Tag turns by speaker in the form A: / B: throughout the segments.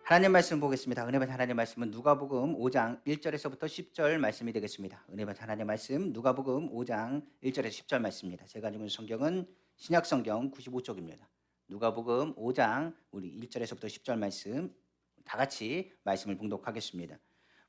A: 하나님 말씀 보겠습니다. 은혜 받은 하나님 말씀은 누가복음 5장 1절에서부터 10절 말씀이 되겠습니다. 은혜 받은 하나님 말씀 누가복음 5장 1절에서 10절 말씀입니다. 제가 가지고 있는 성경은 신약 성경 95쪽입니다. 누가복음 5장 우리 1절에서부터 10절 말씀 다 같이 말씀을 봉독하겠습니다.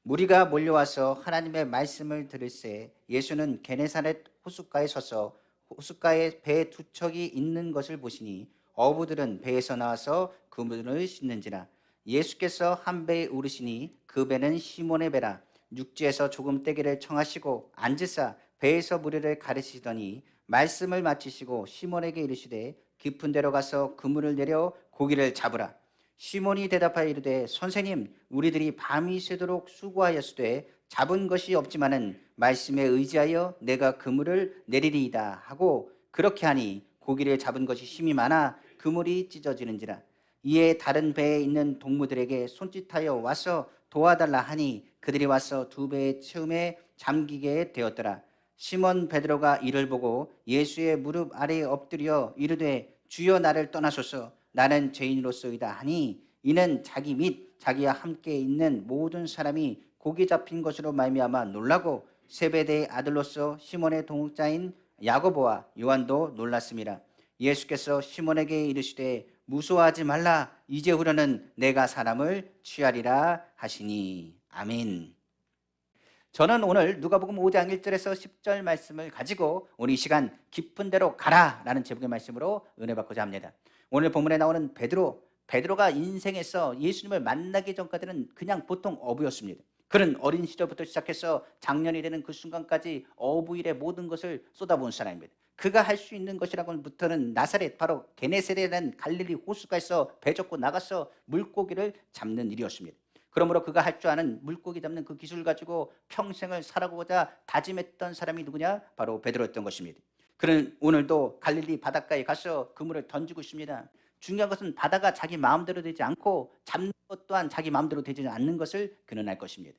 A: 무리가 몰려와서 하나님의 말씀을 들을새 예수는 게네사렛 호숫가에 서서 호숫가에 배 두 척이 있는 것을 보시니 어부들은 배에서 나와서 그물을 씻는지라. 예수께서 한 배에 오르시니 그 배는 시몬의 배라. 육지에서 조금 떼기를 청하시고 앉으사 배에서 무리를 가르치시더니 말씀을 마치시고 시몬에게 이르시되 깊은 데로 가서 그물을 내려 고기를 잡으라. 시몬이 대답하여 이르되 선생님, 우리들이 밤이 새도록 수고하였으되 잡은 것이 없지만은 말씀에 의지하여 내가 그물을 내리리이다 하고 그렇게 하니 고기를 잡은 것이 심히 많아 그물이 찢어지는지라. 이에 다른 배에 있는 동무들에게 손짓하여 와서 도와달라 하니 그들이 와서 두 배의 채움에 잠기게 되었더라. 시몬 베드로가 이를 보고 예수의 무릎 아래에 엎드려 이르되 주여 나를 떠나소서 나는 죄인으로서이다 하니 이는 자기 및 자기와 함께 있는 모든 사람이 고기 잡힌 것으로 말미암아 놀라고 세베대의 아들로서 시몬의 동자인 야고보와 요한도 놀랐습니다. 예수께서 시몬에게 이르시되 무서워하지 말라. 이제후로는 내가 사람을 취하리라 하시니. 아멘. 저는 오늘 누가복음 5장 1절에서 10절 말씀을 가지고 오늘 이 시간 깊은 데로 가라라는 제목의 말씀으로 은혜 받고자 합니다. 오늘 본문에 나오는 베드로가 인생에서 예수님을 만나기 전까지는 그냥 보통 어부였습니다. 그는 어린 시절부터 시작해서 장년이 되는 그 순간까지 어부일의 모든 것을 쏟아부은 사람입니다. 그가 할 수 있는 것이라고부터는 나사렛 바로 게네사렛이라는 갈릴리 호숫가에서 배 젓고 나가서 물고기를 잡는 일이었습니다. 그러므로 그가 할 줄 아는 물고기 잡는 그 기술을 가지고 평생을 살아가고자 다짐했던 사람이 누구냐? 바로 베드로였던 것입니다. 그는 오늘도 갈릴리 바닷가에 가서 그물을 던지고 있습니다. 중요한 것은 바다가 자기 마음대로 되지 않고 잡는 것 또한 자기 마음대로 되지 않는 것을 그는 알 것입니다.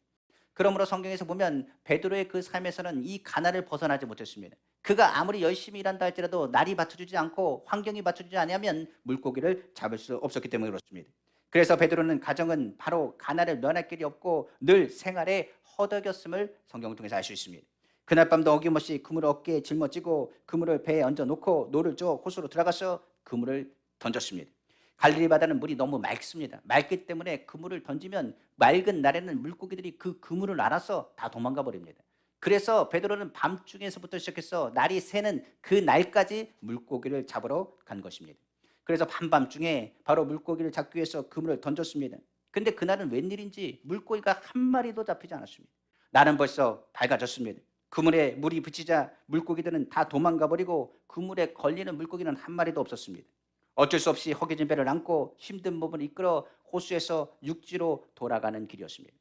A: 그러므로 성경에서 보면 베드로의 그 삶에서는 이 가난을 벗어나지 못했습니다. 그가 아무리 열심히 일한다 할지라도 날이 받쳐주지 않고 환경이 받쳐주지 않으면 물고기를 잡을 수 없었기 때문에 그렇습니다. 그래서 베드로는 가정은 바로 가난을 면할 길이 없고 늘 생활에 허덕였음을 성경을 통해서 알 수 있습니다. 그날 밤도 어김없이 그물을 어깨에 짊어지고 그물을 배에 얹어놓고 노를 저 호수로 들어가서 그물을 던졌습니다. 갈릴리 바다는 물이 너무 맑습니다. 맑기 때문에 그물을 던지면 맑은 날에는 물고기들이 그 그물을 알아서 다 도망가 버립니다. 그래서 베드로는 밤중에서부터 시작해서 날이 새는 그 날까지 물고기를 잡으러 간 것입니다. 그래서 밤밤중에 바로 물고기를 잡기 위해서 그물을 던졌습니다. 근데 그날은 웬일인지 물고기가 한 마리도 잡히지 않았습니다. 날은 벌써 밝아졌습니다. 그물에 물이 붙이자 물고기들은 다 도망가 버리고 그물에 걸리는 물고기는 한 마리도 없었습니다. 어쩔 수 없이 허기진 배를 안고 힘든 몸을 이끌어 호수에서 육지로 돌아가는 길이었습니다.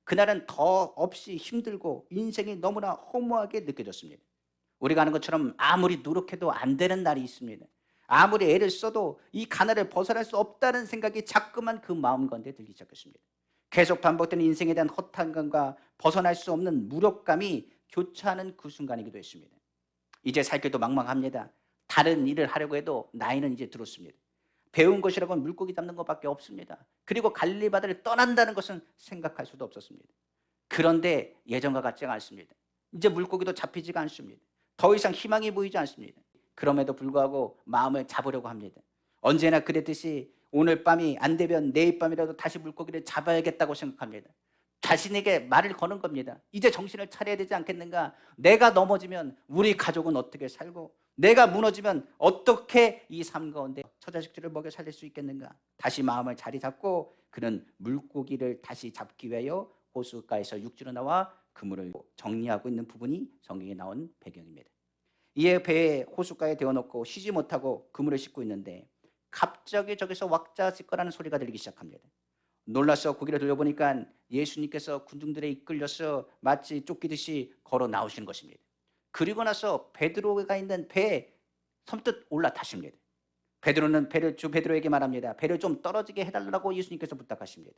A: 그날은 더 없이 힘들고 인생이 너무나 허무하게 느껴졌습니다. 우리가 아는 것처럼 아무리 노력해도 안 되는 날이 있습니다. 아무리 애를 써도 이 가난을 벗어날 수 없다는 생각이 자꾸만 그 마음 가운데 들기 시작했습니다. 계속 반복되는 인생에 대한 허탄감과 벗어날 수 없는 무력감이 교차하는 그 순간이기도 했습니다. 이제 살 길도 망망합니다. 다른 일을 하려고 해도 나이는 이제 들었습니다. 배운 것이라고는 물고기 잡는 것밖에 없습니다. 그리고 갈릴리 바다를 떠난다는 것은 생각할 수도 없었습니다. 그런데 예전과 같지가 않습니다. 이제 물고기도 잡히지가 않습니다. 더 이상 희망이 보이지 않습니다. 그럼에도 불구하고 마음을 잡으려고 합니다. 언제나 그랬듯이 오늘 밤이 안 되면 내일 밤이라도 다시 물고기를 잡아야겠다고 생각합니다. 자신에게 말을 거는 겁니다. 이제 정신을 차려야 되지 않겠는가? 내가 넘어지면 우리 가족은 어떻게 살고 내가 무너지면 어떻게 이 삶 가운데 처자식들을 먹여 살릴 수 있겠는가? 다시 마음을 자리 잡고 그는 물고기를 다시 잡기 위하여 호숫가에서 육지로 나와 그물을 정리하고 있는 부분이 성경에 나온 배경입니다. 이에 배에 호숫가에 대어놓고 쉬지 못하고 그물을 씻고 있는데 갑자기 저기서 왁자지껄하는 소리가 들리기 시작합니다. 놀라서 고개를 돌려보니까 예수님께서 군중들에 이끌려서 마치 쫓기듯이 걸어 나오시는 것입니다. 그리고 나서 베드로가 있는 배에 선뜻 올라타십니다. 베드로는 베드로에게 말합니다. 배를 좀 떨어지게 해달라고 예수님께서 부탁하십니다.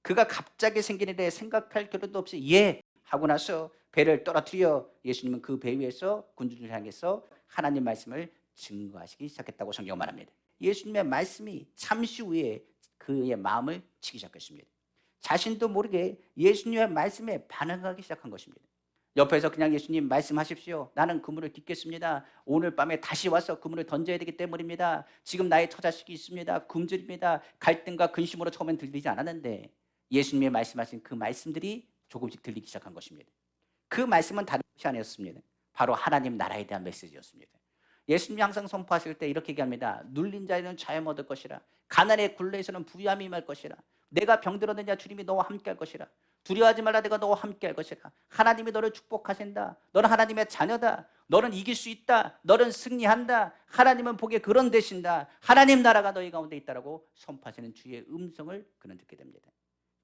A: 그가 갑자기 생긴 일에 생각할 겨를도 없이 예 하고 나서 배를 떨어뜨려 예수님은 그 배 위에서 군중을 향해서 하나님 말씀을 증거하시기 시작했다고 성경 말합니다. 예수님의 말씀이 잠시 후에 그의 마음을 치기 시작했습니다. 자신도 모르게 예수님의 말씀에 반응하기 시작한 것입니다. 옆에서 그냥 예수님 말씀하십시오. 나는 그물을 깃겠습니다. 오늘 밤에 다시 와서 그물을 던져야 되기 때문입니다. 지금 나의 처자식이 있습니다. 굶주립니다. 갈등과 근심으로 처음엔 들리지 않았는데 예수님의 말씀하신 그 말씀들이 조금씩 들리기 시작한 것입니다. 그 말씀은 다른 것이 아니었습니다. 바로 하나님 나라에 대한 메시지였습니다. 예수님이 항상 선포하실 때 이렇게 얘기합니다. 눌린 자에는 자유 얻을 것이라. 가난의 굴레에서는 부유함이 임할 것이라. 내가 병들었느냐 주님이 너와 함께 할 것이라. 두려워하지 말라 내가 너와 함께 할 것이라. 하나님이 너를 축복하신다. 너는 하나님의 자녀다. 너는 이길 수 있다. 너는 승리한다. 하나님은 복에 그런 되신다. 하나님 나라가 너희 가운데 있다라고 선포하시는 주의 음성을 그는 듣게 됩니다.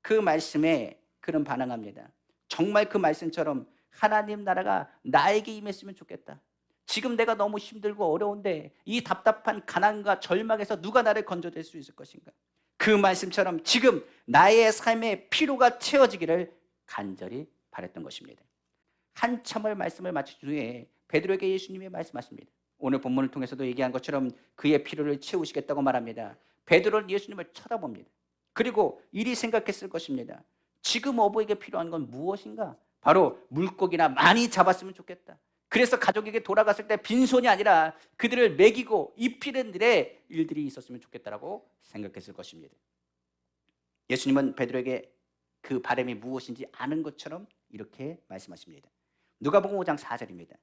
A: 그 말씀에 그는 반응합니다. 정말 그 말씀처럼 하나님 나라가 나에게 임했으면 좋겠다. 지금 내가 너무 힘들고 어려운데 이 답답한 가난과 절망에서 누가 나를 건져낼 수 있을 것인가? 그 말씀처럼 지금 나의 삶의 피로가 채워지기를 간절히 바랬던 것입니다. 한참을 말씀을 마친 후에 베드로에게 예수님이 말씀하십니다. 오늘 본문을 통해서도 얘기한 것처럼 그의 피로를 채우시겠다고 말합니다. 베드로는 예수님을 쳐다봅니다. 그리고 이리 생각했을 것입니다. 지금 어부에게 필요한 건 무엇인가? 바로 물고기나 많이 잡았으면 좋겠다. 그래서 가족에게 돌아갔을 때 빈손이 아니라 그들을 먹이고 입히는 일들이 있었으면 좋겠다라고 생각했을 것입니다. 예수님은 베드로에게 그 바람이 무엇인지 아는 것처럼 이렇게 말씀하십니다. 누가복음 5장 4절입니다.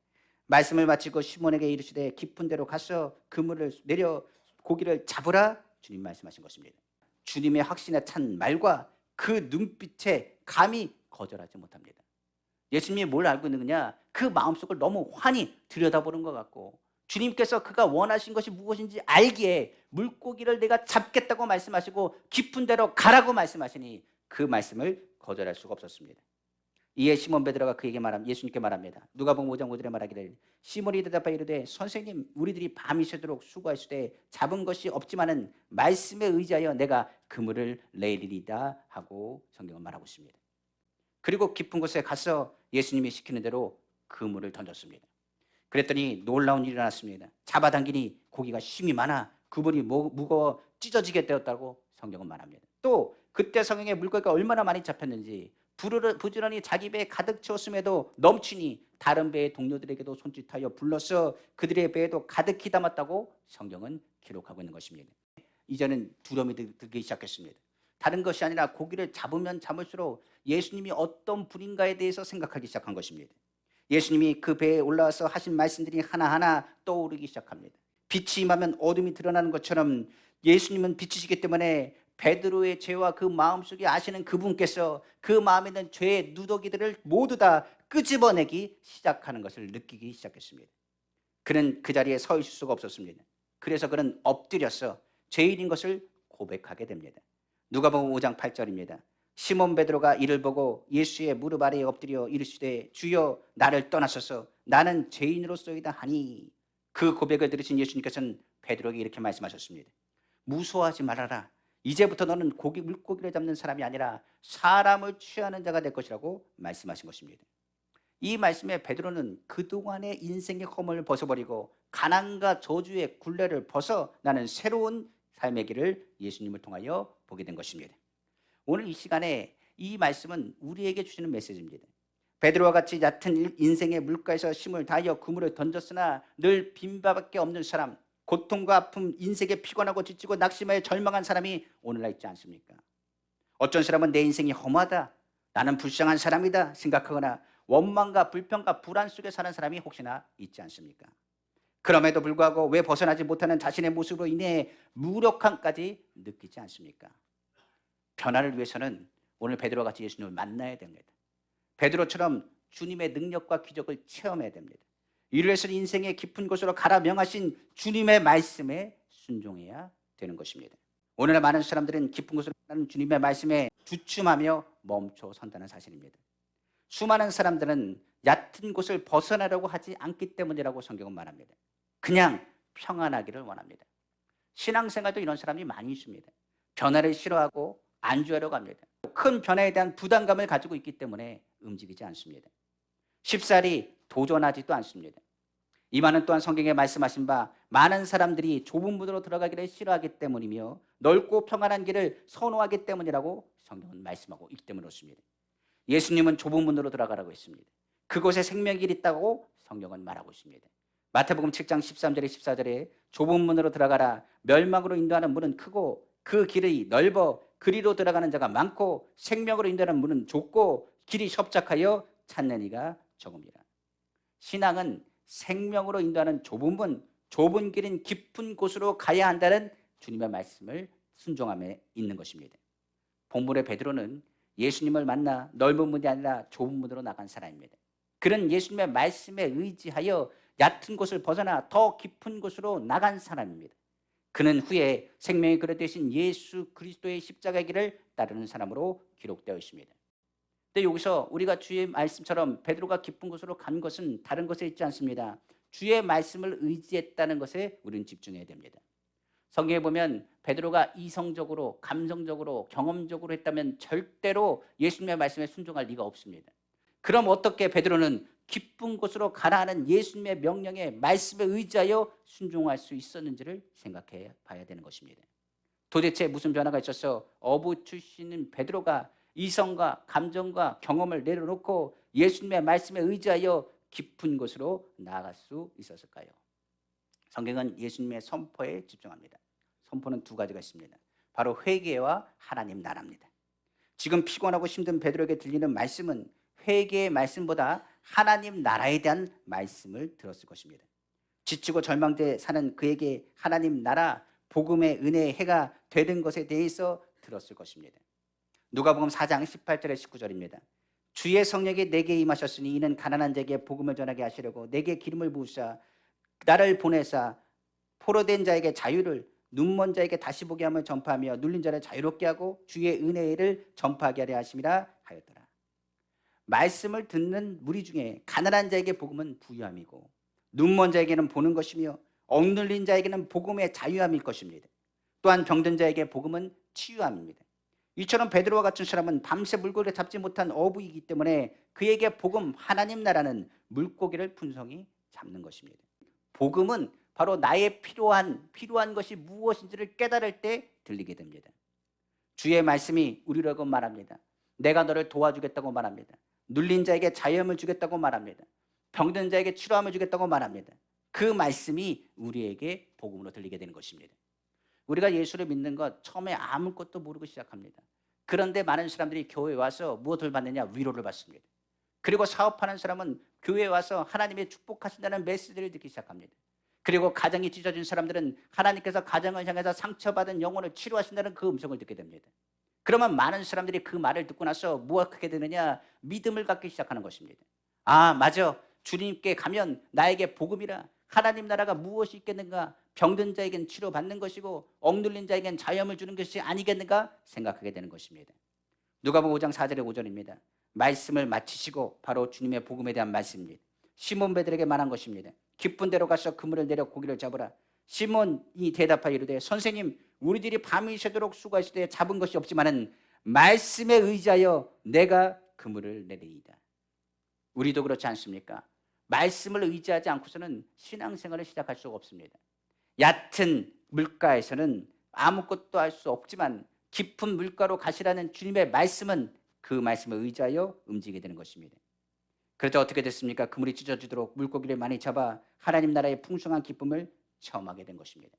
A: 말씀을 마치고 시몬에게 이르시되 깊은 데로 가서 그물을 내려 고기를 잡으라. 주님 말씀하신 것입니다. 주님의 확신에 찬 말과 그 눈빛에 감히 거절하지 못합니다. 예수님이 뭘 알고 있느냐? 그 마음속을 너무 환히 들여다보는 것 같고 주님께서 그가 원하신 것이 무엇인지 알기에 물고기를 내가 잡겠다고 말씀하시고 깊은 데로 가라고 말씀하시니 그 말씀을 거절할 수가 없었습니다. 이에 시몬 베드로가 그에게 예수님께 말합니다. 누가복음 5장 5절에 말하기를 시몬이 대답하여 이르되 선생님 우리들이 밤이 새도록 수고하시되 잡은 것이 없지만은 말씀에 의지하여 내가 그물을 내리리다 하고 성경은 말하고 있습니다. 그리고 깊은 곳에 가서 예수님이 시키는 대로 그물을 던졌습니다. 그랬더니 놀라운 일이 일어났습니다. 잡아당기니 고기가 힘이 많아 그물이 무거워 찢어지게 되었다고 성경은 말합니다. 또 그때 성경에 물고기가 얼마나 많이 잡혔는지 부지런히 자기 배에 가득 채웠음에도 넘치니 다른 배의 동료들에게도 손짓하여 불러서 그들의 배에도 가득히 담았다고 성경은 기록하고 있는 것입니다. 이제는 두려움이 들기 시작했습니다. 다른 것이 아니라 고기를 잡으면 잡을수록 예수님이 어떤 분인가에 대해서 생각하기 시작한 것입니다. 예수님이 그 배에 올라와서 하신 말씀들이 하나하나 떠오르기 시작합니다. 빛이 임하면 어둠이 드러나는 것처럼 예수님은 빛이시기 때문에 베드로의 죄와 그 마음속에 아시는 그분께서 그 마음에 있는 죄의 누더기들을 모두 다 끄집어내기 시작하는 것을 느끼기 시작했습니다. 그는 그 자리에 서 있을 수가 없었습니다. 그래서 그는 엎드려서 죄인인 것을 고백하게 됩니다. 누가복음 5장 8절입니다. 시몬 베드로가 이를 보고 예수의 무릎 아래에 엎드려 이르시되 주여 나를 떠나소서 나는 죄인으로소이다 하니 그 고백을 들으신 예수님께서는 베드로에게 이렇게 말씀하셨습니다. 무서워하지 말아라. 이제부터 너는 물고기를 잡는 사람이 아니라 사람을 취하는 자가 될 것이라고 말씀하신 것입니다. 이 말씀에 베드로는 그동안의 인생의 허물을 벗어버리고 가난과 저주의 굴레를 벗어 나는 새로운 삶의 길을 예수님을 통하여 보게 된 것입니다. 오늘 이 시간에 이 말씀은 우리에게 주시는 메시지입니다. 베드로와 같이 얕은 인생의 물가에서 힘을 다하여 그물을 던졌으나 늘 빈바밖에 없는 사람, 고통과 아픔, 인생에 피곤하고 지치고 낙심하여 절망한 사람이 오늘날 있지 않습니까? 어떤 사람은 내 인생이 험하다, 나는 불쌍한 사람이다 생각하거나 원망과 불평과 불안 속에 사는 사람이 혹시나 있지 않습니까? 그럼에도 불구하고 왜 벗어나지 못하는 자신의 모습으로 인해 무력함까지 느끼지 않습니까? 변화를 위해서는 오늘 베드로와 같이 예수님을 만나야 됩니다. 베드로처럼 주님의 능력과 기적을 체험해야 됩니다. 이를 위해서는 인생의 깊은 곳으로 가라 명하신 주님의 말씀에 순종해야 되는 것입니다. 오늘날 많은 사람들은 깊은 곳으로 가는 주님의 말씀에 주춤하며 멈춰 선다는 사실입니다. 수많은 사람들은 얕은 곳을 벗어나려고 하지 않기 때문이라고 성경은 말합니다. 그냥 평안하기를 원합니다. 신앙생활도 이런 사람이 많이 있습니다. 변화를 싫어하고 안주하려고 합니다. 큰 변화에 대한 부담감을 가지고 있기 때문에 움직이지 않습니다. 쉽사리 도전하지도 않습니다. 이만은 또한 성경에 말씀하신 바 많은 사람들이 좁은 문으로 들어가기를 싫어하기 때문이며 넓고 평안한 길을 선호하기 때문이라고 성경은 말씀하고 있기 때문에 그렇습니다. 예수님은 좁은 문으로 들어가라고 했습니다. 그곳에 생명길이 있다고 성경은 말하고 있습니다. 마태복음 7장 13절에 14절에 좁은 문으로 들어가라. 멸망으로 인도하는 문은 크고 그 길이 넓어 그리로 들어가는 자가 많고 생명으로 인도하는 문은 좁고 길이 협착하여 찾는 이가 적음이라. 신앙은 생명으로 인도하는 좁은 문, 좁은 길인 깊은 곳으로 가야 한다는 주님의 말씀을 순종함에 있는 것입니다. 본문의 베드로는 예수님을 만나 넓은 문이 아니라 좁은 문으로 나간 사람입니다. 그는 예수님의 말씀에 의지하여 얕은 곳을 벗어나 더 깊은 곳으로 나간 사람입니다. 그는 후에 생명의 그릇 되신 예수 그리스도의 십자가의 길을 따르는 사람으로 기록되어 있습니다. 근데 여기서 우리가 주의 말씀처럼 베드로가 깊은 곳으로 간 것은 다른 것에 있지 않습니다. 주의 말씀을 의지했다는 것에 우리는 집중해야 됩니다. 성경에 보면 베드로가 이성적으로, 감성적으로, 경험적으로 했다면 절대로 예수님의 말씀에 순종할 리가 없습니다. 그럼 어떻게 베드로는 깊은 곳으로 가라 하는 예수님의 명령에 말씀에 의지하여 순종할 수 있었는지를 생각해 봐야 되는 것입니다. 도대체 무슨 변화가 있어서 어부 출신인 베드로가 이성과 감정과 경험을 내려놓고 예수님의 말씀에 의지하여 깊은 곳으로 나아갈 수 있었을까요? 성경은 예수님의 선포에 집중합니다. 선포는 두 가지가 있습니다. 바로 회개와 하나님 나라입니다. 지금 피곤하고 힘든 베드로에게 들리는 말씀은 회개의 말씀보다 하나님 나라에 대한 말씀을 들었을 것입니다. 지치고 절망돼 사는 그에게 하나님 나라, 복음의 은혜의 해가 되는 것에 대해서 들었을 것입니다. 누가복음 4장 18절에 19절입니다. 주의 성령이 내게 임하셨으니 이는 가난한 자에게 복음을 전하게 하시려고 내게 기름을 부으사 나를 보내사 포로된 자에게 자유를, 눈먼 자에게 다시 보게 함을 전파하며 눌린 자를 자유롭게 하고 주의 은혜를 전파하게 하려 하심이라 하였더라. 말씀을 듣는 무리 중에 가난한 자에게 복음은 부유함이고 눈먼 자에게는 보는 것이며 억눌린 자에게는 복음의 자유함일 것입니다. 또한 병든 자에게 복음은 치유함입니다. 이처럼 베드로와 같은 사람은 밤새 물고기를 잡지 못한 어부이기 때문에 그에게 복음, 하나님 나라는 물고기를 풍성히 잡는 것입니다. 복음은 바로 나의 필요한 것이 무엇인지를 깨달을 때 들리게 됩니다. 주의 말씀이 우리라고 말합니다. 내가 너를 도와주겠다고 말합니다. 눌린 자에게 자유함을 주겠다고 말합니다. 병든 자에게 치료함을 주겠다고 말합니다. 그 말씀이 우리에게 복음으로 들리게 되는 것입니다. 우리가 예수를 믿는 것 처음에 아무것도 모르고 시작합니다. 그런데 많은 사람들이 교회에 와서 무엇을 받느냐? 위로를 받습니다. 그리고 사업하는 사람은 교회에 와서 하나님의 축복하신다는 메시지를 듣기 시작합니다. 그리고 가정이 찢어진 사람들은 하나님께서 가정을 향해서 상처받은 영혼을 치료하신다는 그 음성을 듣게 됩니다. 그러면 많은 사람들이 그 말을 듣고 나서 무엇을 하게 되느냐? 믿음을 갖기 시작하는 것입니다. 아, 맞아. 주님께 가면 나에게 복음이라 하나님 나라가 무엇이 있겠는가? 병든 자에겐 치료받는 것이고 억눌린 자에겐 자유함을 주는 것이 아니겠는가 생각하게 되는 것입니다. 누가복음 5장 4절에 5절입니다. 말씀을 마치시고 바로 주님의 복음에 대한 말씀입니다. 시몬 베드로에게 말한 것입니다. 깊은 데로 가서 그물을 내려 고기를 잡으라. 시몬이 대답하여 이르되 선생님 우리들이 밤이 새도록 수고하시되 잡은 것이 없지만은 말씀에 의지하여 내가 그물을 내리이다. 우리도 그렇지 않습니까? 말씀을 의지하지 않고서는 신앙생활을 시작할 수가 없습니다. 얕은 물가에서는 아무것도 할 수 없지만 깊은 물가로 가시라는 주님의 말씀은 그 말씀에 의지하여 움직이게 되는 것입니다. 그래서 어떻게 됐습니까? 그물이 찢어지도록 물고기를 많이 잡아 하나님 나라의 풍성한 기쁨을 체험하게 된 것입니다.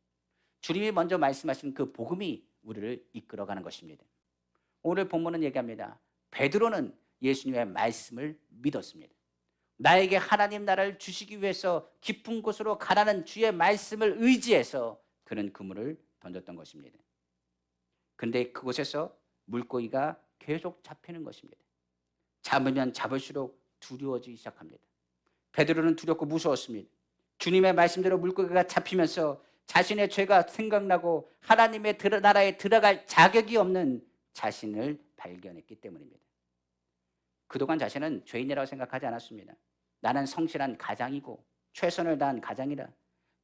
A: 주님이 먼저 말씀하신 그 복음이 우리를 이끌어가는 것입니다. 오늘 본문은 얘기합니다. 베드로는 예수님의 말씀을 믿었습니다. 나에게 하나님 나라를 주시기 위해서 깊은 곳으로 가라는 주의 말씀을 의지해서 그는 그물을 던졌던 것입니다. 그런데 그곳에서 물고기가 계속 잡히는 것입니다. 잡으면 잡을수록 두려워지기 시작합니다. 베드로는 두렵고 무서웠습니다. 주님의 말씀대로 물고기가 잡히면서 자신의 죄가 생각나고 하나님의 나라에 들어갈 자격이 없는 자신을 발견했기 때문입니다. 그동안 자신은 죄인이라고 생각하지 않았습니다. 나는 성실한 가장이고 최선을 다한 가장이라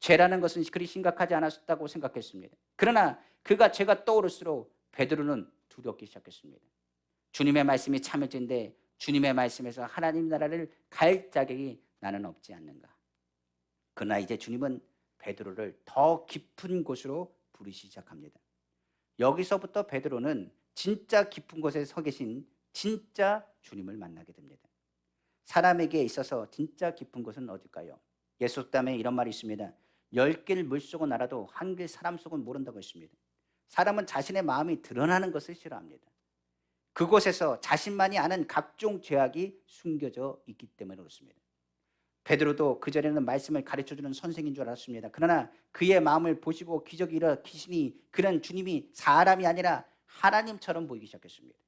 A: 죄라는 것은 그리 심각하지 않았다고 생각했습니다. 그러나 그가 죄가 떠오를수록 베드로는 두렵기 시작했습니다. 주님의 말씀이 참을진데 주님의 말씀에서 하나님 나라를 갈 자격이 나는 없지 않는가. 그러나 이제 주님은 베드로를 더 깊은 곳으로 부르시기 시작합니다. 여기서부터 베드로는 진짜 깊은 곳에 서 계신 진짜 주님을 만나게 됩니다. 사람에게 있어서 진짜 깊은 곳은 어딜까요? 예수 속담에 이런 말이 있습니다. 10길 물속은 알아도 한 길 사람 속은 모른다고 했습니다. 사람은 자신의 마음이 드러나는 것을 싫어합니다. 그곳에서 자신만이 아는 각종 죄악이 숨겨져 있기 때문에 그렇습니다. 베드로도 그전에는 말씀을 가르쳐주는 선생인 줄 알았습니다. 그러나 그의 마음을 보시고 기적이 일으키시니 그는 주님이 사람이 아니라 하나님처럼 보이기 시작했습니다.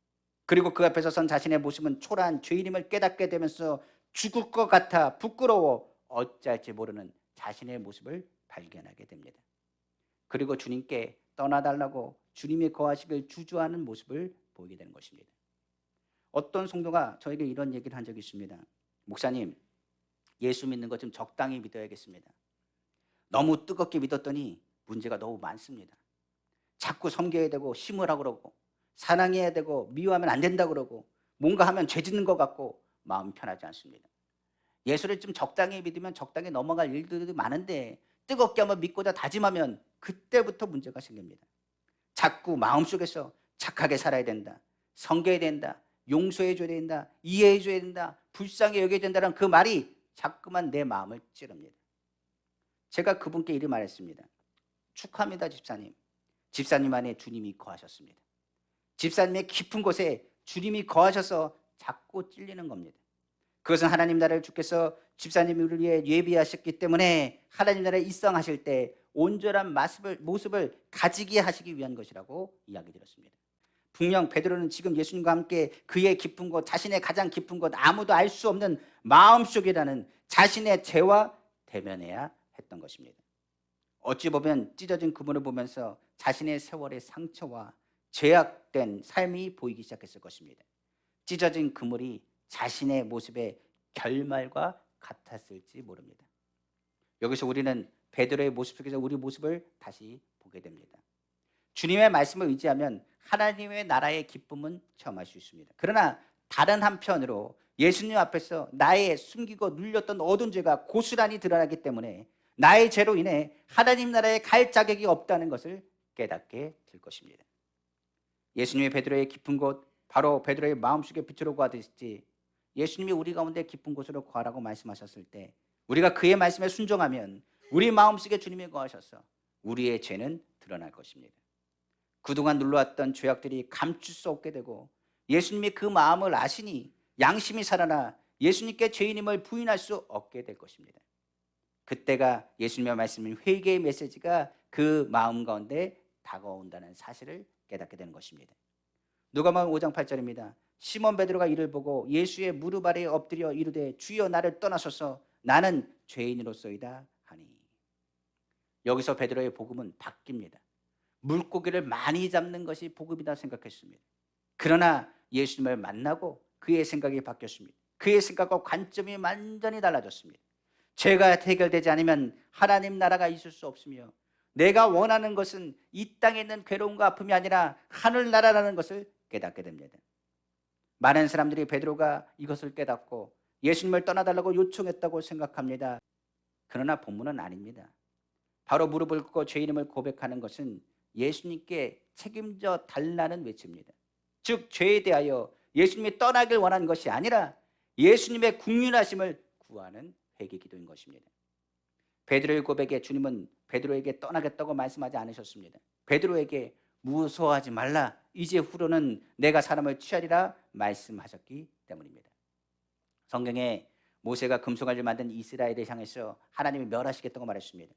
A: 그리고 그 앞에서 선 자신의 모습은 초라한 죄인임을 깨닫게 되면서 죽을 것 같아 부끄러워 어찌할지 모르는 자신의 모습을 발견하게 됩니다. 그리고 주님께 떠나달라고 주님이 거하시길 주저하는 모습을 보이게 되는 것입니다. 어떤 성도가 저에게 이런 얘기를 한 적이 있습니다. 목사님, 예수 믿는 것 좀 적당히 믿어야겠습니다. 너무 뜨겁게 믿었더니 문제가 너무 많습니다. 자꾸 섬겨야 되고 심으라고 그러고 사랑해야 되고 미워하면 안 된다고 그러고 뭔가 하면 죄 짓는 것 같고 마음 편하지 않습니다. 예수를 좀 적당히 믿으면 적당히 넘어갈 일들도 많은데 뜨겁게 한번 믿고자 다짐하면 그때부터 문제가 생깁니다. 자꾸 마음속에서 착하게 살아야 된다, 섬겨야 된다, 용서해줘야 된다, 이해해줘야 된다, 불쌍히 여겨야 된다는 그 말이 자꾸만 내 마음을 찌릅니다. 제가 그분께 이렇게 말했습니다. 축하합니다, 집사님. 집사님 안에 주님이 거하셨습니다. 집사님의 깊은 곳에 주님이 거하셔서 자꾸 찔리는 겁니다. 그것은 하나님 나라를 주께서 집사님이 우리를 위해 예비하셨기 때문에 하나님 나라에 입성하실 때 온전한 모습을 가지게 하시기 위한 것이라고 이야기 드렸습니다. 분명 베드로는 지금 예수님과 함께 그의 깊은 곳, 자신의 가장 깊은 곳, 아무도 알 수 없는 마음속이라는 자신의 죄와 대면해야 했던 것입니다. 어찌 보면 찢어진 그분을 보면서 자신의 세월의 상처와 죄악된 삶이 보이기 시작했을 것입니다. 찢어진 그물이 자신의 모습의 결말과 같았을지 모릅니다. 여기서 우리는 베드로의 모습 속에서 우리 모습을 다시 보게 됩니다. 주님의 말씀을 의지하면 하나님의 나라의 기쁨은 체험할 수 있습니다. 그러나 다른 한편으로 예수님 앞에서 나의 숨기고 눌렸던 어두운 죄가 고스란히 드러나기 때문에 나의 죄로 인해 하나님 나라에 갈 자격이 없다는 것을 깨닫게 될 것입니다. 예수님의 베드로의 깊은 곳, 바로 베드로의 마음속에 빛으로 거하듯이 예수님이 우리 가운데 깊은 곳으로 거하라고 말씀하셨을 때 우리가 그의 말씀에 순종하면 우리 마음속에 주님이 거하셔서 우리의 죄는 드러날 것입니다. 그동안 눌러왔던 죄악들이 감출 수 없게 되고 예수님이 그 마음을 아시니 양심이 살아나 예수님께 죄인임을 부인할 수 없게 될 것입니다. 그때가 예수님의 말씀인 회개의 메시지가 그 마음 가운데 다가온다는 사실을 깨닫게 되는 것입니다. 누가복음 5장 8절입니다. 시몬 베드로가 이를 보고 예수의 무릎 아래에 엎드려 이르되 주여 나를 떠나소서 나는 죄인으로소이다 하니. 여기서 베드로의 복음은 바뀝니다. 물고기를 많이 잡는 것이 복음이다 생각했습니다. 그러나 예수님을 만나고 그의 생각이 바뀌었습니다. 그의 생각과 관점이 완전히 달라졌습니다. 죄가 해결되지 않으면 하나님 나라가 있을 수 없으며 내가 원하는 것은 이 땅에 있는 괴로움과 아픔이 아니라 하늘나라라는 것을 깨닫게 됩니다. 많은 사람들이 베드로가 이것을 깨닫고 예수님을 떠나달라고 요청했다고 생각합니다. 그러나 본문은 아닙니다. 바로 무릎을 꿇고 죄인임을 고백하는 것은 예수님께 책임져 달라는 외침입니다. 즉 죄에 대하여 예수님이 떠나길 원하는 것이 아니라 예수님의 국률하심을 구하는 회개 기도인 것입니다. 베드로의 고백에 주님은 베드로에게 떠나겠다고 말씀하지 않으셨습니다. 베드로에게 무서워하지 말라, 이제 후로는 내가 사람을 취하리라 말씀하셨기 때문입니다. 성경에 모세가 금송아지를 만든 이스라엘을 향해서 하나님이 멸하시겠다고 말했습니다.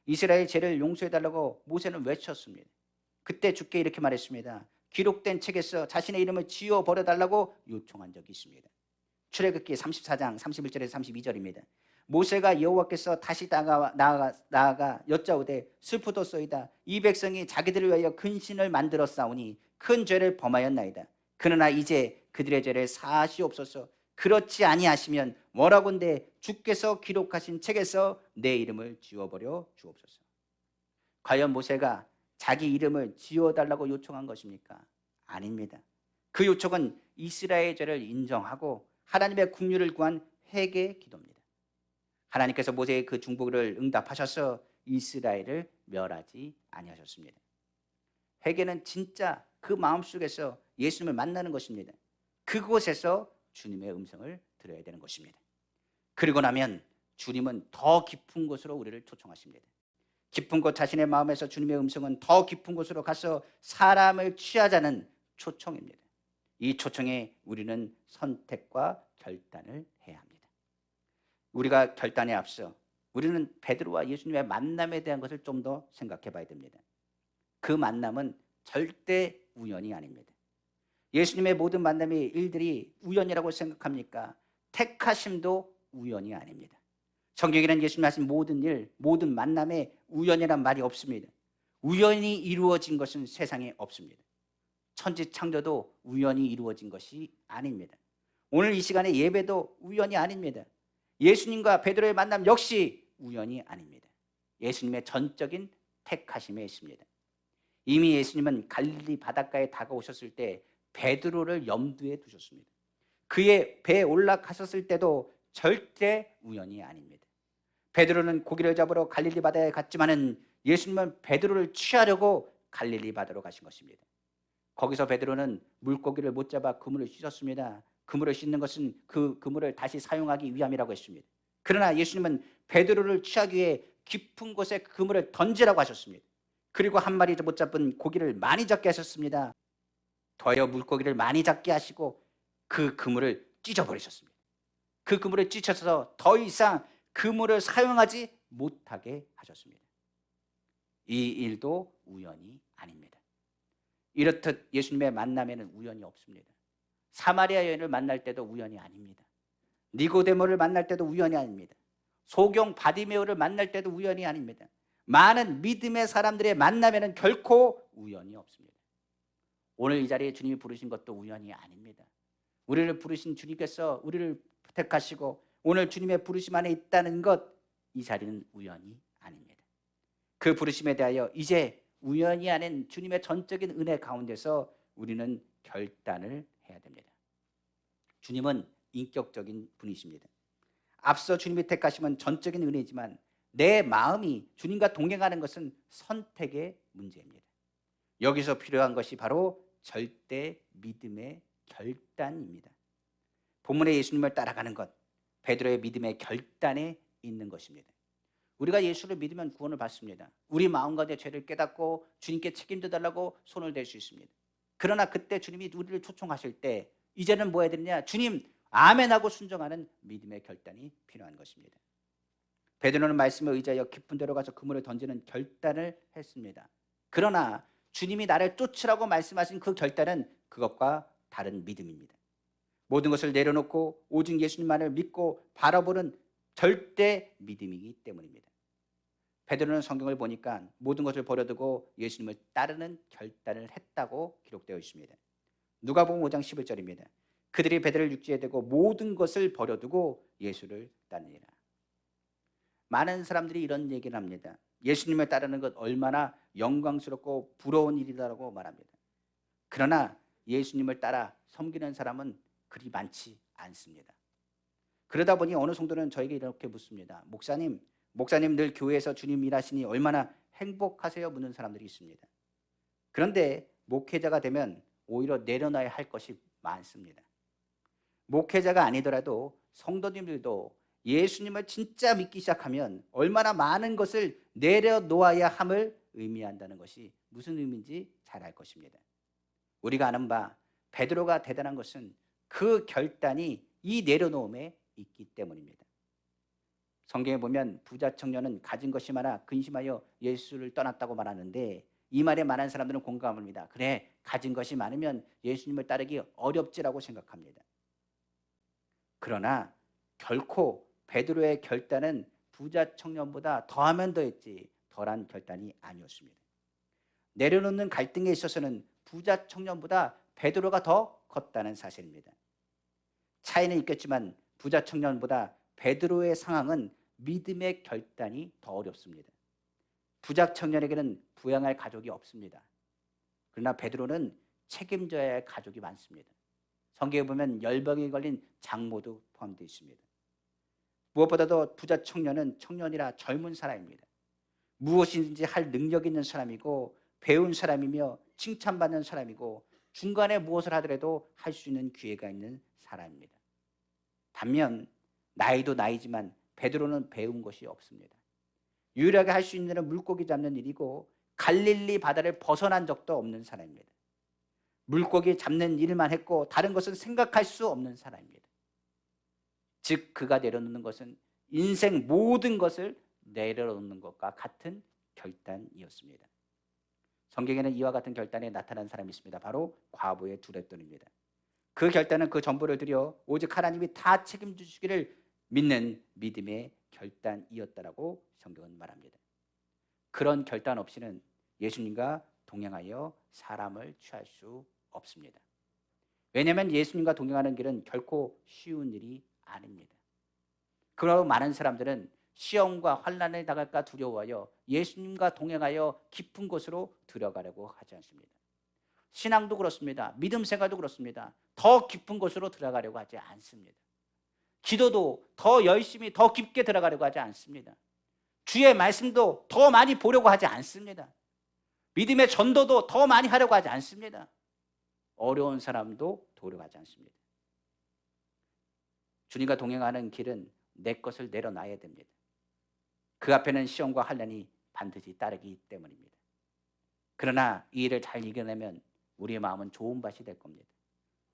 A: 이스라엘 죄를 용서해달라고 모세는 외쳤습니다. 그때 주께 이렇게 말했습니다. 기록된 책에서 자신의 이름을 지워버려달라고 요청한 적이 있습니다. 출애굽기 34장 31절에서 32절입니다. 모세가 여호와께서 다시 나아가 여짜오되 슬프도소이다. 이 백성이 자기들을 위하여 근신을 만들어 싸우니 큰 죄를 범하였나이다. 그러나 이제 그들의 죄를 사하시옵소서. 그렇지 아니하시면 뭐라곤데 주께서 기록하신 책에서 내 이름을 지워버려 주옵소서. 과연 모세가 자기 이름을 지워달라고 요청한 것입니까? 아닙니다. 그 요청은 이스라엘의 죄를 인정하고 하나님의 긍휼을 구한 회개의 기도입니다. 하나님께서 모세의 그 중보를 응답하셔서 이스라엘을 멸하지 아니하셨습니다. 회개는 진짜 그 마음속에서 예수님을 만나는 것입니다. 그곳에서 주님의 음성을 들어야 되는 것입니다. 그리고 나면 주님은 더 깊은 곳으로 우리를 초청하십니다. 깊은 곳 자신의 마음에서 주님의 음성은 더 깊은 곳으로 가서 사람을 취하자는 초청입니다. 이 초청에 우리는 선택과 결단을 해야 합니다. 우리가 결단에 앞서 우리는 베드로와 예수님의 만남에 대한 것을 좀 더 생각해 봐야 됩니다. 그 만남은 절대 우연이 아닙니다. 예수님의 모든 만남의 일들이 우연이라고 생각합니까? 택하심도 우연이 아닙니다. 성경에는 예수님 하신 모든 일, 모든 만남에 우연이란 말이 없습니다. 우연히 이루어진 것은 세상에 없습니다. 천지 창조도 우연히 이루어진 것이 아닙니다. 오늘 이 시간의 예배도 우연이 아닙니다. 예수님과 베드로의 만남 역시 우연이 아닙니다. 예수님의 전적인 택하심에 있습니다. 이미 예수님은 갈릴리 바닷가에 다가오셨을 때 베드로를 염두에 두셨습니다. 그의 배에 올라가셨을 때도 절대 우연이 아닙니다. 베드로는 고기를 잡으러 갈릴리 바다에 갔지만은 예수님은 베드로를 취하려고 갈릴리 바다로 가신 것입니다. 거기서 베드로는 물고기를 못 잡아 그물을 씻었습니다. 그물을 씻는 것은 그 그물을 다시 사용하기 위함이라고 했습니다. 그러나 예수님은 베드로를 취하기 위해 깊은 곳에 그물을 던지라고 하셨습니다. 그리고 한 마리도 못 잡은 고기를 많이 잡게 하셨습니다. 더하여 물고기를 많이 잡게 하시고 그 그물을 찢어버리셨습니다. 그 그물을 찢어서 더 이상 그물을 사용하지 못하게 하셨습니다. 이 일도 우연이 아닙니다. 이렇듯 예수님의 만남에는 우연이 없습니다. 사마리아 여인을 만날 때도 우연이 아닙니다. 니고데모를 만날 때도 우연이 아닙니다. 소경 바디메오를 만날 때도 우연이 아닙니다. 많은 믿음의 사람들의 만남에는 결코 우연이 없습니다. 오늘 이 자리에 주님이 부르신 것도 우연이 아닙니다. 우리를 부르신 주님께서 우리를 택하시고 오늘 주님의 부르심 안에 있다는 것, 이 자리는 우연이 아닙니다. 그 부르심에 대하여 이제 우연이 아닌 주님의 전적인 은혜 가운데서 우리는 결단을 해야 됩니다. 주님은 인격적인 분이십니다. 앞서 주님이 택하심은 전적인 은혜지만 내 마음이 주님과 동행하는 것은 선택의 문제입니다. 여기서 필요한 것이 바로 절대 믿음의 결단입니다. 본문의 예수님을 따라가는 것, 베드로의 믿음의 결단에 있는 것입니다. 우리가 예수를 믿으면 구원을 받습니다. 우리 마음가운데 죄를 깨닫고 주님께 책임져 달라고 손을 댈 수 있습니다. 그러나 그때 주님이 우리를 초청하실 때 이제는 뭐 해야 되느냐? 주님 아멘하고 순종하는 믿음의 결단이 필요한 것입니다. 베드로는 말씀에 의지하여 깊은 데로 가서 그물을 던지는 결단을 했습니다. 그러나 주님이 나를 쫓으라고 말씀하신 그 결단은 그것과 다른 믿음입니다. 모든 것을 내려놓고 오직 예수님만을 믿고 바라보는 절대 믿음이기 때문입니다. 베드로는 성경을 보니까 모든 것을 버려두고 예수님을 따르는 결단을 했다고 기록되어 있습니다. 누가복음 5장 11절입니다. 그들이 베드로를 육지에 대고 모든 것을 버려두고 예수를 따르니라. 많은 사람들이 이런 얘기를 합니다. 예수님을 따르는 것 얼마나 영광스럽고 부러운 일이라고 말합니다. 그러나 예수님을 따라 섬기는 사람은 그리 많지 않습니다. 그러다 보니 어느 성도는 저에게 이렇게 묻습니다. 목사님 늘 교회에서 주님 일하시니 얼마나 행복하세요? 묻는 사람들이 있습니다. 그런데 목회자가 되면 오히려 내려놔야 할 것이 많습니다. 목회자가 아니더라도 성도님들도 예수님을 진짜 믿기 시작하면 얼마나 많은 것을 내려놓아야 함을 의미한다는 것이 무슨 의미인지 잘 알 것입니다. 우리가 아는 바 베드로가 대단한 것은 그 결단이 이 내려놓음에 있기 때문입니다. 성경에 보면 부자 청년은 가진 것이 많아 근심하여 예수를 떠났다고 말하는데 이 말에 많은 사람들은 공감합니다. 그래, 가진 것이 많으면 예수님을 따르기 어렵지라고 생각합니다. 그러나 결코 베드로의 결단은 부자 청년보다 더하면 더했지 덜한 결단이 아니었습니다. 내려놓는 갈등에 있어서는 부자 청년보다 베드로가 더 컸다는 사실입니다. 차이는 있겠지만 부자 청년보다 베드로의 상황은 믿음의 결단이 더 어렵습니다. 부자 청년에게는 부양할 가족이 없습니다. 그러나 베드로는 책임져야 할 가족이 많습니다. 성경에 보면 열병에 걸린 장모도 포함되어 있습니다. 무엇보다도 부자 청년은 청년이라 젊은 사람입니다. 무엇인지 할 능력 있는 사람이고 배운 사람이며 칭찬받는 사람이고 중간에 무엇을 하더라도 할 수 있는 기회가 있는 사람입니다. 반면 나이도 나이지만 베드로는 배운 것이 없습니다. 유일하게 할 수 있는 일은 물고기 잡는 일이고 갈릴리 바다를 벗어난 적도 없는 사람입니다. 물고기 잡는 일만 했고 다른 것은 생각할 수 없는 사람입니다. 즉 그가 내려놓는 것은 인생 모든 것을 내려놓는 것과 같은 결단이었습니다. 성경에는 이와 같은 결단에 나타난 사람이 있습니다. 바로 과부의 두렛돈입니다. 그 결단은 그 전부를 들여 오직 하나님이 다 책임지시기를 믿는 믿음의 결단이었다라고 성경은 말합니다. 그런 결단 없이는 예수님과 동행하여 사람을 취할 수 없습니다. 왜냐하면 예수님과 동행하는 길은 결코 쉬운 일이 아닙니다. 그러나 많은 사람들은 시험과 환난에 당할까 두려워하여 예수님과 동행하여 깊은 곳으로 들어가려고 하지 않습니다. 신앙도 그렇습니다. 믿음 생활도 그렇습니다. 더 깊은 곳으로 들어가려고 하지 않습니다. 기도도 더 열심히 더 깊게 들어가려고 하지 않습니다. 주의 말씀도 더 많이 보려고 하지 않습니다. 믿음의 전도도 더 많이 하려고 하지 않습니다. 어려운 사람도 도우려고 하지 않습니다. 주님과 동행하는 길은 내 것을 내려놔야 됩니다. 그 앞에는 시험과 환난이 반드시 따르기 때문입니다. 그러나 이 일을 잘 이겨내면 우리의 마음은 좋은 밭이 될 겁니다.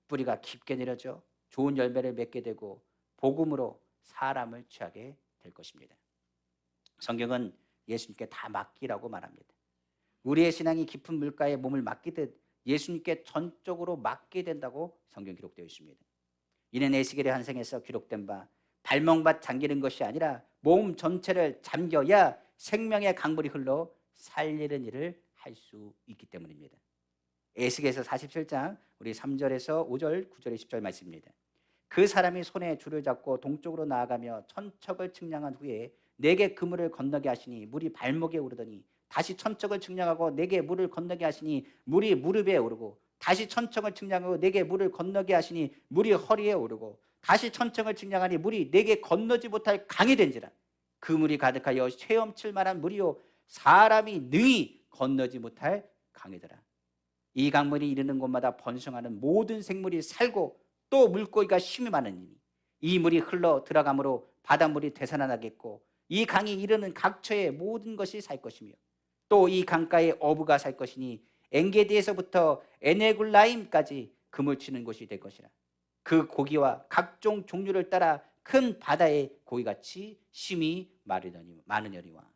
A: 뿌리가 깊게 내려져 좋은 열매를 맺게 되고 복음으로 사람을 취하게 될 것입니다. 성경은 예수님께 다 맡기라고 말합니다. 우리의 신앙이 깊은 물가에 몸을 맡기듯 예수님께 전적으로 맡게 된다고 성경 기록되어 있습니다. 이는 에스겔의 환상에서 기록된 바 발멍밭 잠기는 것이 아니라 몸 전체를 잠겨야 생명의 강물이 흘러 살리는 일을 할 수 있기 때문입니다. 에스겔에서 47장 우리 3절에서 5절 9절에 10절 말씀입니다. 그 사람이 손에 줄을 잡고 동쪽으로 나아가며 천척을 측량한 후에 내게 그물을 건너게 하시니 물이 발목에 오르더니 다시 천척을 측량하고 내게 물을 건너게 하시니 물이 무릎에 오르고 다시 천척을 측량하고 내게 물을 건너게 하시니 물이 허리에 오르고 다시 천척을 측량하니 물이 내게 건너지 못할 강이 된지라. 그 물이 가득하여 헤엄칠 만한 물이요 사람이 능히 건너지 못할 강이더라. 이 강물이 이르는 곳마다 번성하는 모든 생물이 살고 또 물고기가 심이 많으니 이 물이 흘러 들어가므로 바닷물이 되살아나겠고 이 강이 이르는 각처의 모든 것이 살 것이며 또 이 강가에 어부가 살 것이니 엔게디에서부터 에네굴라임까지 그물 치는 곳이 될 것이라. 그 고기와 각종 종류를 따라 큰 바다의 고기같이 심이 많으려니와.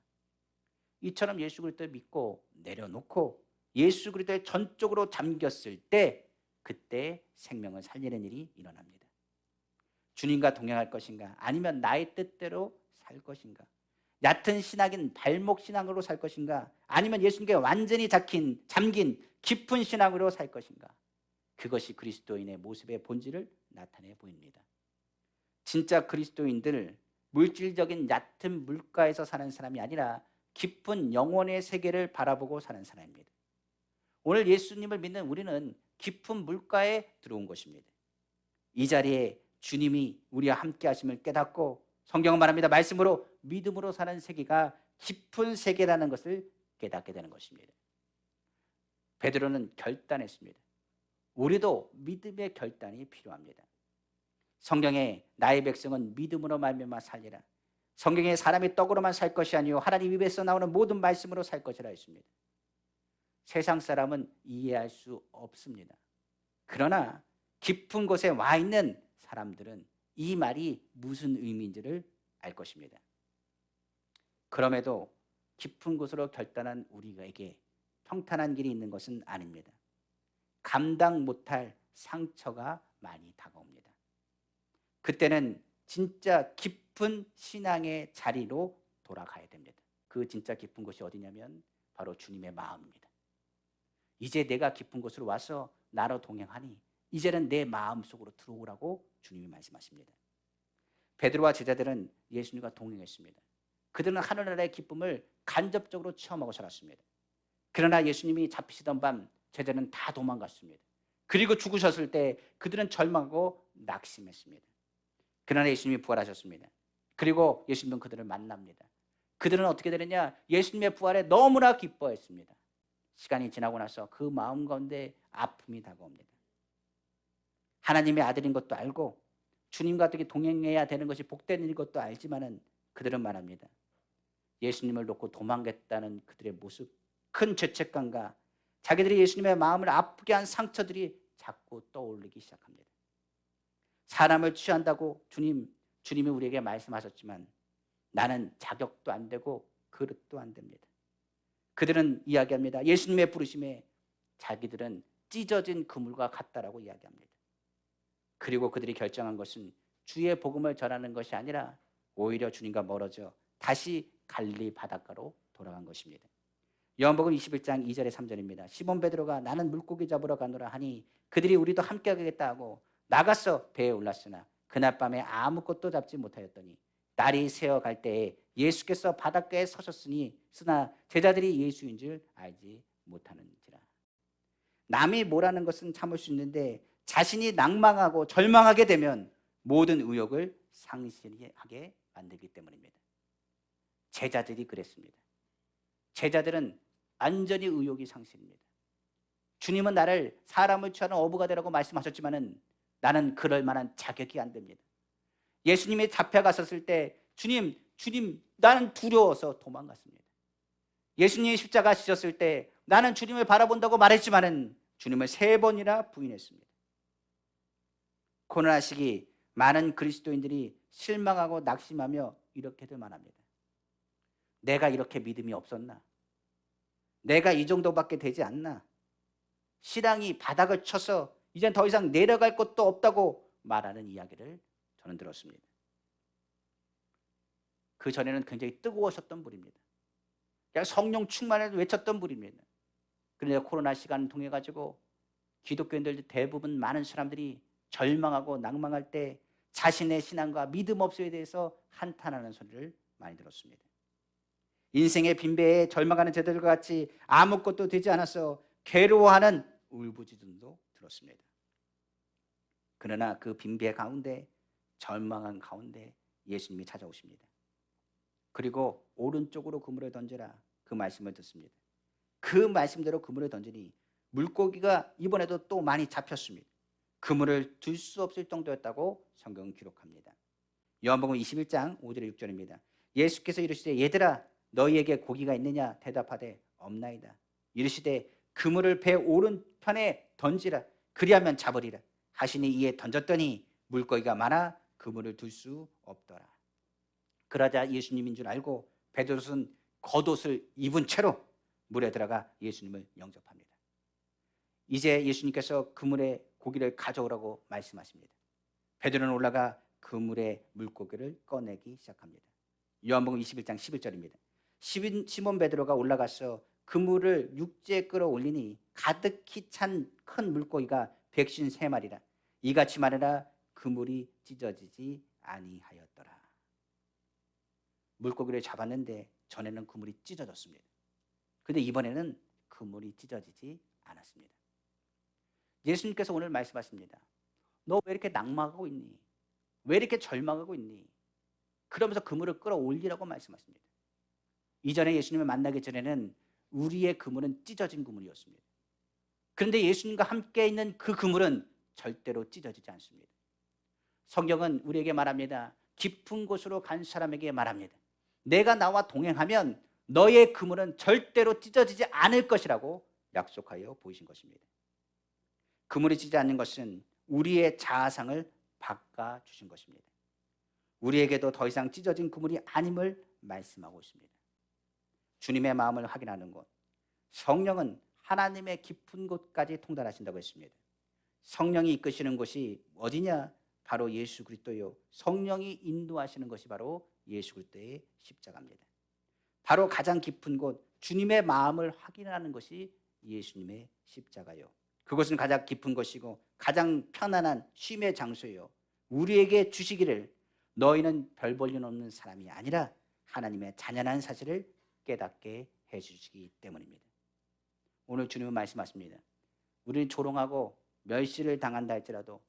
A: 이처럼 예수 그리스도를 믿고 내려놓고 예수 그리스도에 전적으로 잠겼을 때 그때 생명을 살리는 일이 일어납니다. 주님과 동행할 것인가 아니면 나의 뜻대로 살 것인가, 얕은 신앙인 발목 신앙으로 살 것인가 아니면 예수님께 완전히 잠긴 깊은 신앙으로 살 것인가, 그것이 그리스도인의 모습의 본질을 나타내 보입니다. 진짜 그리스도인들 물질적인 얕은 물가에서 사는 사람이 아니라 깊은 영혼의 세계를 바라보고 사는 사람입니다. 오늘 예수님을 믿는 우리는 깊은 물가에 들어온 것입니다. 이 자리에 주님이 우리와 함께 하심을 깨닫고 성경은 말합니다. 말씀으로 믿음으로 사는 세계가 깊은 세계라는 것을 깨닫게 되는 것입니다. 베드로는 결단했습니다. 우리도 믿음의 결단이 필요합니다. 성경에 나의 백성은 믿음으로 말미암아 살리라. 성경에 사람이 떡으로만 살 것이 아니요 하나님 입에서 나오는 모든 말씀으로 살 것이라 했습니다. 세상 사람은 이해할 수 없습니다. 그러나 깊은 곳에 와 있는 사람들은 이 말이 무슨 의미인지를 알 것입니다. 그럼에도 깊은 곳으로 결단한 우리에게 평탄한 길이 있는 것은 아닙니다. 감당 못할 상처가 많이 다가옵니다. 그때는 진짜 깊은 신앙의 자리로 돌아가야 됩니다. 그 진짜 깊은 곳이 어디냐면 바로 주님의 마음입니다. 이제 내가 깊은 곳으로 와서 나로 동행하니 이제는 내 마음속으로 들어오라고 주님이 말씀하십니다. 베드로와 제자들은 예수님과 동행했습니다. 그들은 하늘나라의 기쁨을 간접적으로 체험하고 살았습니다. 그러나 예수님이 잡히시던 밤 제자들은 다 도망갔습니다. 그리고 죽으셨을 때 그들은 절망하고 낙심했습니다. 그러나 예수님이 부활하셨습니다. 그리고 예수님은 그들을 만납니다. 그들은 어떻게 되느냐? 예수님의 부활에 너무나 기뻐했습니다. 시간이 지나고 나서 그 마음 가운데 아픔이 다가옵니다. 하나님의 아들인 것도 알고 주님과 어떻게 동행해야 되는 것이 복되는 것도 알지만은 그들은 말합니다. 예수님을 놓고 도망갔다는 그들의 모습, 큰 죄책감과 자기들이 예수님의 마음을 아프게 한 상처들이 자꾸 떠올리기 시작합니다. 사람을 취한다고 주님이 우리에게 말씀하셨지만 나는 자격도 안 되고 그릇도 안 됩니다. 그들은 이야기합니다. 예수님의 부르심에 자기들은 찢어진 그물과 같다라고 이야기합니다. 그리고 그들이 결정한 것은 주의 복음을 전하는 것이 아니라 오히려 주님과 멀어져 다시 갈릴리 바닷가로 돌아간 것입니다. 요한복음 21장 2절에 3절입니다. 시몬 베드로가 나는 물고기 잡으러 가노라 하니 그들이 우리도 함께 가겠다 하고 나가서 배에 올랐으나 그날 밤에 아무것도 잡지 못하였더니 날이 새어갈 때에 예수께서 바닷가에 서셨으나 제자들이 예수인 줄 알지 못하는지라. 남이 뭐라는 것은 참을 수 있는데 자신이 낭망하고 절망하게 되면 모든 의욕을 상실하게 만들기 때문입니다. 제자들이 그랬습니다. 제자들은 완전히 의욕이 상실입니다. 주님은 나를 사람을 취하는 어부가 되라고 말씀하셨지만은 나는 그럴 만한 자격이 안 됩니다. 예수님이 잡혀갔었을 때 주님 나는 두려워서 도망갔습니다. 예수님이 십자가 지셨을 때 나는 주님을 바라본다고 말했지만은 주님을 3번이나 부인했습니다. 코로나 시기 많은 그리스도인들이 실망하고 낙심하며 이렇게들 말합니다. 내가 이렇게 믿음이 없었나? 내가 이 정도밖에 되지 않나? 신앙이 바닥을 쳐서 이젠 더 이상 내려갈 것도 없다고 말하는 이야기를 저는 들었습니다. 그 전에는 굉장히 뜨거우셨던 분입니다. 그냥 성령 충만해서 외쳤던 분입니다. 그런데 코로나 시간을 통해 가지고 기독교인들 대부분 많은 사람들이 절망하고 낭망할 때 자신의 신앙과 믿음 없음에 대해서 한탄하는 소리를 많이 들었습니다. 인생의 빈배에 절망하는 제자들과 같이 아무것도 되지 않아서 괴로워하는 울부짖음도 들었습니다. 그러나 그 빈배 가운데 절망한 가운데 예수님이 찾아오십니다. 그리고 오른쪽으로 그물을 던져라 그 말씀을 듣습니다. 그 말씀대로 그물을 던지니 물고기가 이번에도 또 많이 잡혔습니다. 그물을 들 수 없을 정도였다고 성경은 기록합니다. 요한복음 21장 5절에 6절입니다. 예수께서 이르시되 얘들아 너희에게 고기가 있느냐 대답하되 없나이다. 이르시되 그물을 배 오른편에 던지라 그리하면 잡으리라 하시니 이에 던졌더니 물고기가 많아 그물을 들 수 없더라. 그러자 예수님인 줄 알고 베드로는 겉옷을 입은 채로 물에 들어가 예수님을 영접합니다. 이제 예수님께서 그물에 고기를 가져오라고 말씀하십니다. 베드로는 올라가 그물에 물고기를 꺼내기 시작합니다. 요한복음 21장 11절입니다. 시몬 베드로가 올라가서 그물을 육지에 끌어올리니 가득히 찬 큰 물고기가 153마리라. 이같이 말하라 그물이 찢어지지 아니하였더라. 물고기를 잡았는데 전에는 그물이 찢어졌습니다. 그런데 이번에는 그물이 찢어지지 않았습니다. 예수님께서 오늘 말씀하십니다. 너 왜 이렇게 낭망하고 있니? 왜 이렇게 절망하고 있니? 그러면서 그물을 끌어올리라고 말씀하십니다. 이전에 예수님을 만나기 전에는 우리의 그물은 찢어진 그물이었습니다. 그런데 예수님과 함께 있는 그 그물은 절대로 찢어지지 않습니다. 성경은 우리에게 말합니다. 깊은 곳으로 간 사람에게 말합니다. 내가 나와 동행하면 너의 그물은 절대로 찢어지지 않을 것이라고 약속하여 보이신 것입니다. 그물이 찢어지지 않는 것은 우리의 자아상을 바꿔주신 것입니다. 우리에게도 더 이상 찢어진 그물이 아님을 말씀하고 있습니다. 주님의 마음을 확인하는 곳, 성령은 하나님의 깊은 곳까지 통달하신다고 했습니다. 성령이 이끄시는 곳이 어디냐? 바로 예수 그리스도요. 성령이 인도하시는 것이 바로 예수 그리스도의 십자가입니다. 바로 가장 깊은 곳, 주님의 마음을 확인하는 것이 예수님의 십자가요. 그것은 가장 깊은 것이고 가장 편안한 쉼의 장소요. 우리에게 주시기를 너희는 별 볼 일 없는 사람이 아니라 하나님의 자녀라는 사실을 깨닫게 해주시기 때문입니다. 오늘 주님은 말씀하십니다. 우리는 조롱하고 멸시를 당한다 할지라도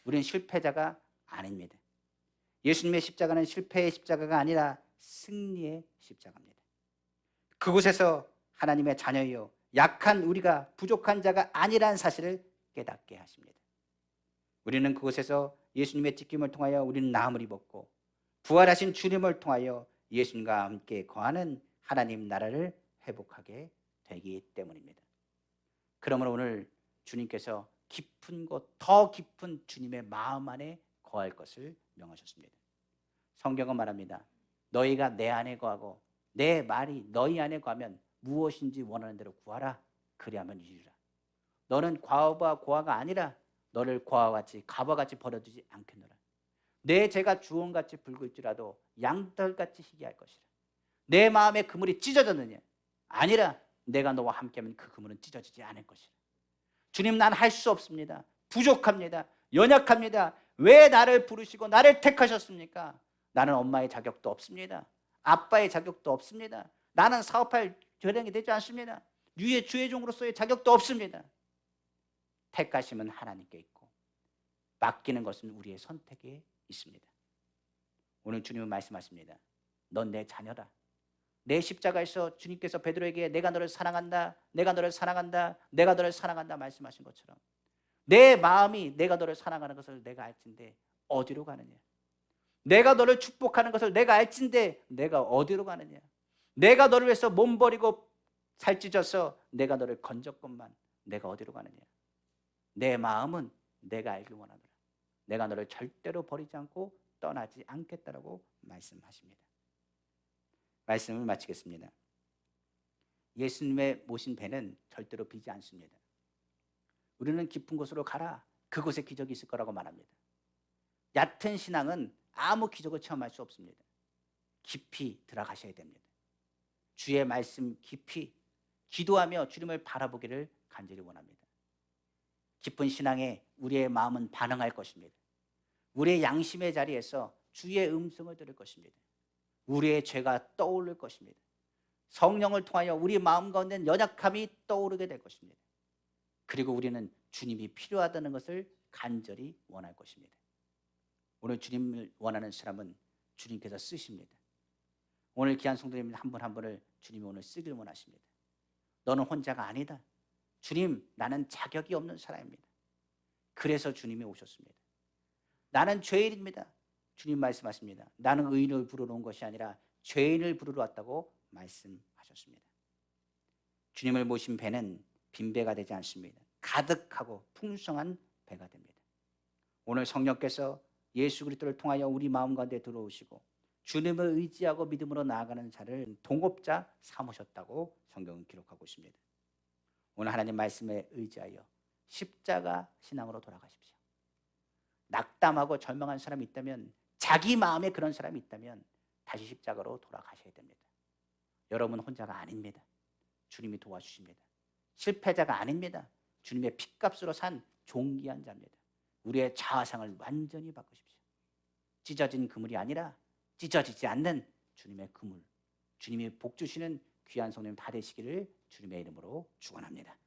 A: 우리는 실패자가 아닙니다. 예수님의 십자가는 실패의 십자가가 아니라 승리의 십자가입니다. 그곳에서 하나님의 자녀요 약한 우리가 부족한 자가 아니라는 사실을 깨닫게 하십니다. 우리는 그곳에서 예수님의 찢김을 통하여 우리는 나음을 입었고 부활하신 주님을 통하여 예수님과 함께 거하는 하나님 나라를 회복하게 되기 때문입니다. 그러므로 오늘 주님께서 깊은 곳, 더 깊은 주님의 마음 안에 거할 것을 명하셨습니다. 성경은 말합니다. 너희가 내 안에 거하고 내 말이 너희 안에 거하면 무엇인지 원하는 대로 구하라. 그리하면 이루리라. 너는 과부와 고아가 아니라 너를 고아와 같이 가부와 같이 버려두지 않겠노라. 내 죄가 주홍같이 붉을지라도 양털같이 희게 할 것이라. 내 마음에 그물이 찢어졌느냐? 아니라 내가 너와 함께하면 그 그물은 찢어지지 않을 것이라. 주님, 난 할 수 없습니다. 부족합니다. 연약합니다. 왜 나를 부르시고 나를 택하셨습니까? 나는 엄마의 자격도 없습니다. 아빠의 자격도 없습니다. 나는 사업할 결량이 되지 않습니다. 주의 종으로서의 자격도 없습니다. 택하심은 하나님께 있고 맡기는 것은 우리의 선택에 있습니다. 오늘 주님은 말씀하십니다. 넌 내 자녀다. 내 십자가에서 주님께서 베드로에게 내가 너를 사랑한다, 내가 너를 사랑한다, 내가 너를 사랑한다 말씀하신 것처럼 내 마음이 내가 너를 사랑하는 것을 내가 알진데 어디로 가느냐? 내가 너를 축복하는 것을 내가 알진데 내가 어디로 가느냐? 내가 너를 위해서 몸 버리고 살찌져서 내가 너를 건졌건만 내가 어디로 가느냐? 내 마음은 내가 알길 원하노라. 내가 너를 절대로 버리지 않고 떠나지 않겠다라고 말씀하십니다. 말씀을 마치겠습니다. 예수님의 모신 배는 절대로 비지 않습니다. 우리는 깊은 곳으로 가라. 그곳에 기적이 있을 거라고 말합니다. 얕은 신앙은 아무 기적을 체험할 수 없습니다. 깊이 들어가셔야 됩니다. 주의 말씀 깊이 기도하며 주님을 바라보기를 간절히 원합니다. 깊은 신앙에 우리의 마음은 반응할 것입니다. 우리의 양심의 자리에서 주의 음성을 들을 것입니다. 우리의 죄가 떠오를 것입니다. 성령을 통하여 우리 마음 가운데 연약함이 떠오르게 될 것입니다. 그리고 우리는 주님이 필요하다는 것을 간절히 원할 것입니다. 오늘 주님을 원하는 사람은 주님께서 쓰십니다. 오늘 귀한 성도님 한 분 한 분을 주님이 오늘 쓰길 원하십니다. 너는 혼자가 아니다. 주님, 나는 자격이 없는 사람입니다. 그래서 주님이 오셨습니다. 나는 죄인입니다. 주님 말씀하십니다. 나는 의인을 부르러 온 것이 아니라 죄인을 부르러 왔다고 말씀하셨습니다. 주님을 모신 배는 빈배가 되지 않습니다. 가득하고 풍성한 배가 됩니다. 오늘 성령께서 예수 그리스도를 통하여 우리 마음 가운데 들어오시고 주님을 의지하고 믿음으로 나아가는 자를 동업자 삼으셨다고 성경은 기록하고 있습니다. 오늘 하나님 말씀에 의지하여 십자가 신앙으로 돌아가십시오. 낙담하고 절망한 사람이 있다면, 자기 마음에 그런 사람이 있다면 다시 십자가로 돌아가셔야 됩니다. 여러분 혼자가 아닙니다. 주님이 도와주십니다. 실패자가 아닙니다. 주님의 핏값으로 산 존귀한 자입니다. 우리의 자아상을 완전히 바꾸십시오. 찢어진 그물이 아니라 찢어지지 않는 주님의 그물, 주님이 복 주시는 귀한 성도님 다 되시기를 주님의 이름으로 축원합니다.